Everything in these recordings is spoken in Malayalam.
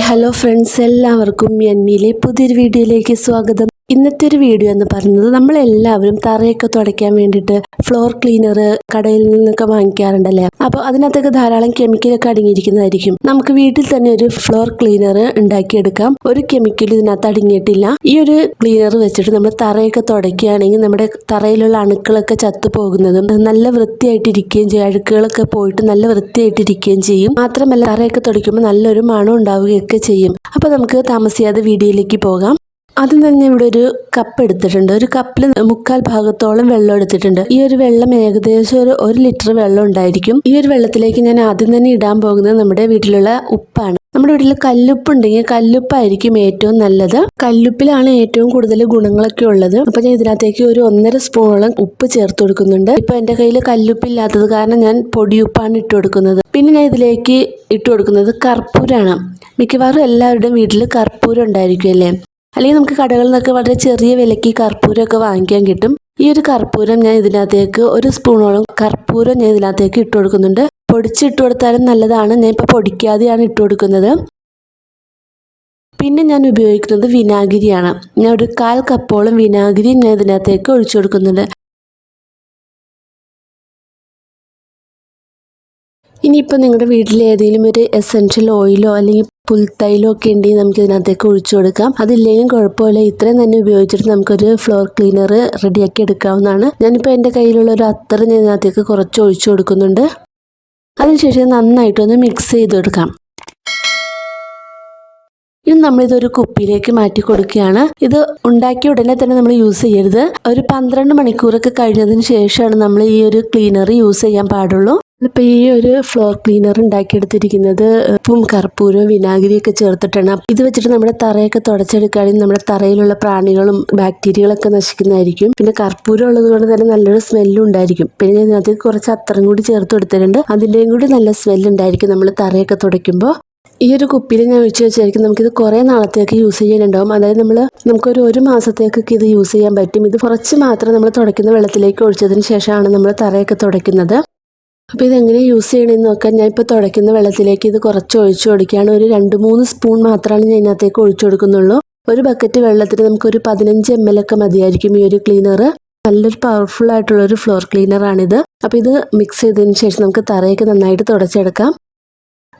ഹലോ ഫ്രണ്ട്സ്, എല്ലാവർക്കും എൻമിയിലെ പുതിയൊരു വീഡിയോയിലേക്ക് സ്വാഗതം. ഇന്നത്തെ ഒരു വീഡിയോ എന്ന് പറയുന്നത് നമ്മളെല്ലാവരും തറയൊക്കെ തുടയ്ക്കാൻ വേണ്ടിയിട്ട് ഫ്ലോർ ക്ലീനർ കടയിൽ നിന്നൊക്കെ വാങ്ങിക്കാറുണ്ടല്ലേ. അപ്പോൾ അതിനകത്തൊക്കെ ധാരാളം കെമിക്കലൊക്കെ അടങ്ങിയിരിക്കുന്നതായിരിക്കും. നമുക്ക് വീട്ടിൽ തന്നെ ഒരു ഫ്ലോർ ക്ലീനർ ഉണ്ടാക്കിയെടുക്കാം. ഒരു കെമിക്കൽ ഇതിനകത്ത് അടങ്ങിയിട്ടില്ല. ഈ ഒരു ക്ലീനർ വെച്ചിട്ട് നമ്മൾ തറയൊക്കെ തുടയ്ക്കുകയാണെങ്കിൽ നമ്മുടെ തറയിലുള്ള അണുക്കളൊക്കെ ചത്തു പോകുന്നതും നല്ല വൃത്തിയായിട്ടിരിക്കുകയും ചെയ്യും. അഴുക്കുകളൊക്കെ പോയിട്ട് നല്ല വൃത്തിയായിട്ടിരിക്കുകയും ചെയ്യും. മാത്രമല്ല തറയൊക്കെ തുടയ്ക്കുമ്പോൾ നല്ലൊരു മണം ഉണ്ടാവുകയൊക്കെ ചെയ്യും. അപ്പോൾ നമുക്ക് താമസിയാതെ വീഡിയോയിലേക്ക് പോകാം. ആദ്യം തന്നെ ഇവിടെ ഒരു കപ്പ് എടുത്തിട്ടുണ്ട്. ഒരു കപ്പിൽ 3/4 ഭാഗത്തോളം വെള്ളം എടുത്തിട്ടുണ്ട്. ഈ ഒരു വെള്ളം ഏകദേശം ഒരു 1 ലിറ്റർ വെള്ളം ഉണ്ടായിരിക്കും. ഈ ഒരു വെള്ളത്തിലേക്ക് ഞാൻ ആദ്യം തന്നെ ഇടാൻ പോകുന്നത് നമ്മുടെ വീട്ടിലുള്ള ഉപ്പാണ്. നമ്മുടെ വീട്ടിൽ കല്ലുപ്പ് ഉണ്ടെങ്കിൽ കല്ലുപ്പായിരിക്കും ഏറ്റവും നല്ലത്. കല്ലുപ്പിലാണ് ഏറ്റവും കൂടുതൽ ഗുണങ്ങളൊക്കെ ഉള്ളത്. അപ്പൊ ഞാൻ ഇതിനകത്തേക്ക് ഒരു 1.5 സ്പൂണോളം ഉപ്പ് ചേർത്ത് കൊടുക്കുന്നുണ്ട്. ഇപ്പൊ എന്റെ കയ്യിൽ കല്ലുപ്പില്ലാത്തത് കാരണം ഞാൻ പൊടിയുപ്പാണ് ഇട്ട് കൊടുക്കുന്നത്. പിന്നെ ഞാൻ ഇതിലേക്ക് ഇട്ട് കൊടുക്കുന്നത് കർപ്പൂരാണ്. മിക്കവാറും എല്ലാവരുടെയും വീട്ടിൽ കർപ്പൂരം ഉണ്ടായിരിക്കും അല്ലേ. അല്ലെങ്കിൽ നമുക്ക് കടകളിൽ നിന്നൊക്കെ വളരെ ചെറിയ വിലയ്ക്ക് കർപ്പൂരമൊക്കെ വാങ്ങിക്കാൻ കിട്ടും. ഈ ഒരു കർപ്പൂരം ഞാൻ ഇതിനകത്തേക്ക് 1 സ്പൂണോളം കർപ്പൂരം ഞാൻ ഇതിനകത്തേക്ക് ഇട്ട് കൊടുക്കുന്നുണ്ട്. പൊടിച്ചിട്ട് കൊടുത്താലും നല്ലതാണ്. ഞാൻ ഇപ്പോൾ പൊടിക്കാതെയാണ് ഇട്ട് കൊടുക്കുന്നത്. പിന്നെ ഞാൻ ഉപയോഗിക്കുന്നത് വിനാഗിരിയാണ്. ഞാൻ ഒരു 1/4 കപ്പോളം വിനാഗിരി ഞാൻ ഇതിനകത്തേക്ക് ഒഴിച്ചു കൊടുക്കുന്നുണ്ട്. ഇനിയിപ്പോൾ നിങ്ങളുടെ വീട്ടിൽ ഏതെങ്കിലും ഒരു എസെൻഷ്യൽ ഓയിലോ അല്ലെങ്കിൽ പുൽത്തൈലോ ഒക്കെ ഉണ്ടെങ്കിൽ നമുക്ക് ഇതിനകത്തേക്ക് ഒഴിച്ചു കൊടുക്കാം. അതില്ലെങ്കിലും കുഴപ്പമില്ല. ഇത്രയും തന്നെ ഉപയോഗിച്ചിട്ട് നമുക്കൊരു ഫ്ലോർ ക്ലീനർ റെഡിയാക്കി എടുക്കാവുന്നതാണ്. ഞാനിപ്പോൾ എൻ്റെ കയ്യിലുള്ള ഒരു അത്തർ ഞാൻ ഇതിനകത്തേക്ക് കുറച്ച് ഒഴിച്ചു കൊടുക്കുന്നുണ്ട്. അതിനുശേഷം നന്നായിട്ടൊന്ന് മിക്സ് ചെയ്ത് കൊടുക്കാം. ഇനി നമ്മളിതൊരു കുപ്പിയിലേക്ക് മാറ്റി കൊടുക്കുകയാണ്. ഇത് ഉണ്ടാക്കിയ ഉടനെ തന്നെ നമ്മൾ യൂസ് ചെയ്യരുത്. ഒരു 12 മണിക്കൂറൊക്കെ കഴിഞ്ഞതിന് ശേഷമാണ് നമ്മൾ ഈ ഒരു ക്ലീനർ യൂസ് ചെയ്യാൻ പാടുള്ളൂ. ഇപ്പം ഈ ഒരു ഫ്ലോർ ക്ലീനർ ഉണ്ടാക്കിയെടുത്തിരിക്കുന്നത് ഉപ്പും കർപ്പൂരവും വിനാഗിരിയൊക്കെ ചേർത്തിട്ടാണ്. ഇത് വെച്ചിട്ട് നമ്മുടെ തറയൊക്കെ തുടച്ചെടുക്കുകയാണെങ്കിൽ നമ്മുടെ തറയിലുള്ള പ്രാണികളും ബാക്ടീരിയകളൊക്കെ നശിക്കുന്നതായിരിക്കും. പിന്നെ കർപ്പൂരം ഉള്ളത് കൊണ്ട് തന്നെ നല്ലൊരു സ്മെല്ലും ഉണ്ടായിരിക്കും. പിന്നെ ഇതിനകത്ത് കുറച്ച് അത്തറും കൂടി ചേർത്ത് കൊടുത്തിട്ടുണ്ട്. അതിൻ്റെയും കൂടി നല്ല സ്മെല്ലുണ്ടായിരിക്കും നമ്മൾ തറയൊക്കെ തുടയ്ക്കുമ്പോൾ. ഈ ഒരു കുപ്പിയിൽ ഞാൻ ഒഴിച്ച് വെച്ചായിരിക്കും നമുക്കിത് കുറേ നാളത്തേക്ക് യൂസ് ചെയ്യാനുണ്ടാവും. അതായത് നമുക്കൊരു 1 മാസത്തേക്കൊക്കെ ഇത് യൂസ് ചെയ്യാൻ പറ്റും. ഇത് കുറച്ച് മാത്രം നമ്മൾ തുടയ്ക്കുന്ന വെള്ളത്തിലേക്ക് ഒഴിച്ചതിന് ശേഷമാണ് നമ്മൾ തറയൊക്കെ തുടയ്ക്കുന്നത്. അപ്പോൾ ഇതെങ്ങനെ യൂസ് ചെയ്യണമെന്ന് നോക്കാൻ ഞാൻ ഇപ്പോൾ തുടയ്ക്കുന്ന വെള്ളത്തിലേക്ക് ഇത് കുറച്ച് ഒഴിച്ചു കൊടുക്കുകയാണ്. ഒരു 2-3 സ്പൂൺ മാത്രമാണ് ഞാൻ ഇതിനകത്തേക്ക് ഒഴിച്ചു കൊടുക്കുന്നുള്ളൂ. ഒരു ബക്കറ്റ് വെള്ളത്തിന് നമുക്കൊരു 15 ml ഒക്കെ മതിയായിരിക്കും ഈ ഒരു ക്ലീനർ. നല്ലൊരു പവർഫുൾ ആയിട്ടുള്ളൊരു ഫ്ലോർ ക്ലീനറാണിത്. അപ്പോൾ ഇത് മിക്സ് ചെയ്തതിന് ശേഷം നമുക്ക് തറയൊക്കെ നന്നായിട്ട് തുടച്ചെടുക്കാം.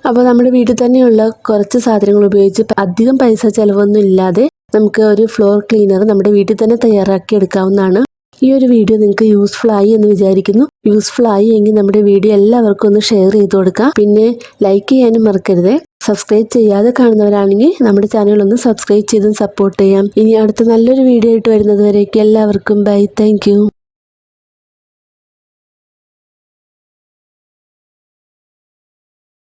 അപ്പോൾ നമ്മുടെ വീട്ടിൽ തന്നെയുള്ള കുറച്ച് സാധനങ്ങൾ ഉപയോഗിച്ച് അധികം പൈസ ചിലവൊന്നും ഇല്ലാതെ നമുക്ക് ഒരു ഫ്ലോർ ക്ലീനർ നമ്മുടെ വീട്ടിൽ തന്നെ തയ്യാറാക്കി എടുക്കാവുന്നതാണ്. ഈ ഒരു വീഡിയോ നിങ്ങൾക്ക് യൂസ്ഫുൾ ആയി എന്ന് വിചാരിക്കുന്നു. യൂസ്ഫുൾ ആയി എങ്കിൽ നമ്മുടെ വീഡിയോ എല്ലാവർക്കും ഒന്ന് ഷെയർ ചെയ്ത് കൊടുക്കാം. പിന്നെ ലൈക്ക് ചെയ്യാനും മറക്കരുത്. സബ്സ്ക്രൈബ് ചെയ്യാതെ കാണുന്നവരാണെങ്കിൽ നമ്മുടെ ചാനൽ ഒന്ന് സബ്സ്ക്രൈബ് ചെയ്തും സപ്പോർട്ട് ചെയ്യാം. ഇനി അടുത്ത നല്ലൊരു വീഡിയോ ആയിട്ട് വരുന്നത് വരേക്കും എല്ലാവർക്കും ബൈ. Thank you.